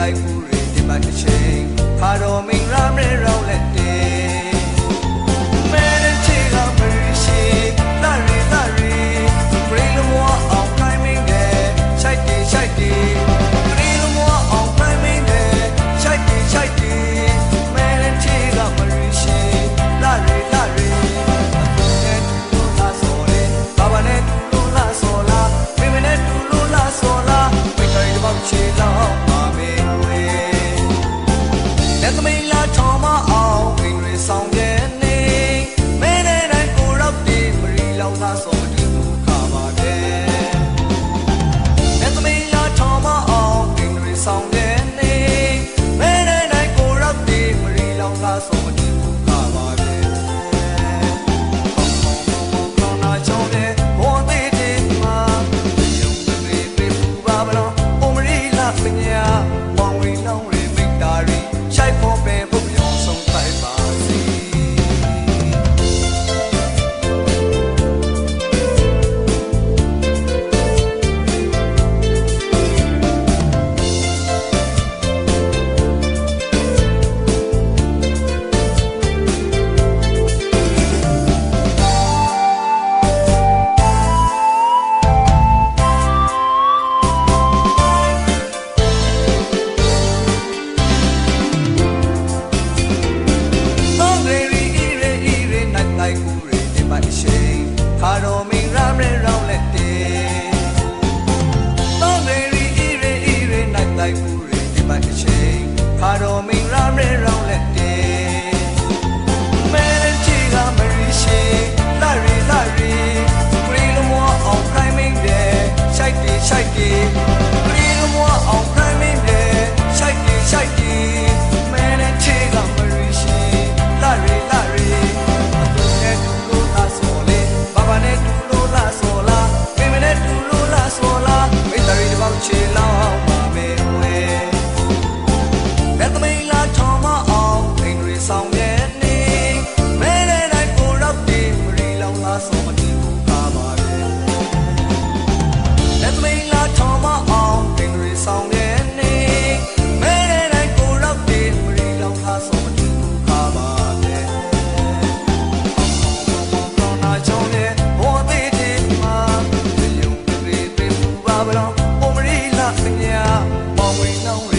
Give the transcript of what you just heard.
တိုက်ကူတွေဒီမှာတစ်ချိန်ခါတော်မင်္ဂလာမဲရောင်းလက်တဲ့မဲတဲ့ချေကမရရှိလာရီလာရီပရိလမောအောင်တိုင်းမင်းတဲ့ရှိုက်တီရှိုက်တီပရိလမောအောင်တိုင်းမင်းတဲ့ရှိုက်တီရှိုက်တီမဲတဲ့ချေကမရရှိလာရီလာရီနဲ့တူလို့လာဆိုလေဘာဘာနဲ့တူလို့လာဆိုလားမိမနဲ့တူလို့လာဆိုလားမိတ်တိုင်းတော့ချေလောက်ပါမေဝေလက်သမီးလာထော်မအောင်ပင်တွေဆောင်တဲ့နေမဲတဲ့တိုင်းကိုရောက်တည်မရီလောက်သာဆိုမတူဘူးခါပါတယ်လက်သမီးလာထော်မအောင်ပင်တွေဆောင်တဲ့နေမဲတဲ့တိုင်းကိုရောက်တည်မရီလောက်သာဆိုမတူဘူးခါပါတယ်ခေါင်းနာချောင်းတဲ့ဘောသေးတဲ့မှာရုံတွေပြပူပါမလို့အမရီလာပညာမောင်ဝင်းလုံးတွေမိတာရီရှိုက်ဖို့ပဲဘုံဆုံးပိုက်ပါစီခါတော်မင်္ဂလာမဲရောင်းလက်တဲ့တောင်းတွေရီရီရီနိုင်တိုက်ကူတွေဒီမှာတစ်ချိန်ခါတော်မင်္ဂလာမဲရောင်းလက်တဲ့မဲတဲ့ချီကမရီရှိလာရီလာရီပရိလမောအောင်တိုင်းမင်းတဲ့ရှိုက်တီရှိုက်တီပရိလမောအောင်တိုင်းမင်းတဲ့ရှိုက်တီရှိုက်တီမဲတဲ့ချီကမရီရှိလာရီလာရီချေလောက်ပါမေဝေလက်သမီးလာထော်မအောင်ပင်တွေဆောင်တဲ့နေမဲတဲ့တိုင်းကိုရောက်တည်မရီလောက်လားဆိုမတူဘူးခါပါတယ်လက်သမီးလာထော်မအောင်ပင်တွေဆောင်တဲ့နေမဲတဲ့တိုင်းကိုရောက်တည်မရီလောက်လားဆိုမတူဘူးခါပါတယ်ခေါင်းနာချောင်းတဲ့ဘောသေးတဲ့မှာရုံတွေပြပူပါဘလို့ပညာမောင်ဝင်းလုံး